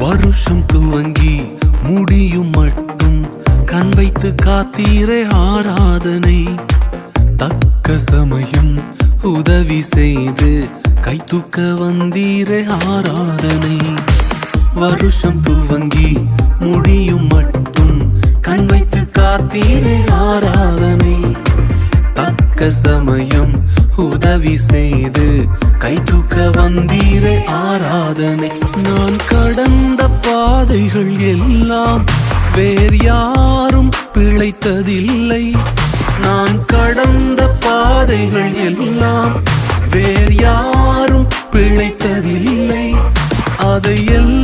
வருஷம் துவங்கி முடியும் மட்டும் கண் வைத்து காத்தீரே ஆராதனை. தக்க சமயம் உதவி செய்து கை தூக்க வந்தீரே ஆராதனை. வருஷம் துவங்கி முடியும் மட்டும் கண் வைத்து காத்தீரே ஆராதனை. தக்க சமயம் உதவி செய்து கை தூக்க வந்தீரே ஆராதனை. நான் கடந்த பாதைகள் எல்லாம் வேறு யாரும் பிழைத்ததில்லை. நான் கடந்த பாதைகள் எல்லாம் வேறு யாரும் பிழைத்ததில்லை. அதையெல்லாம்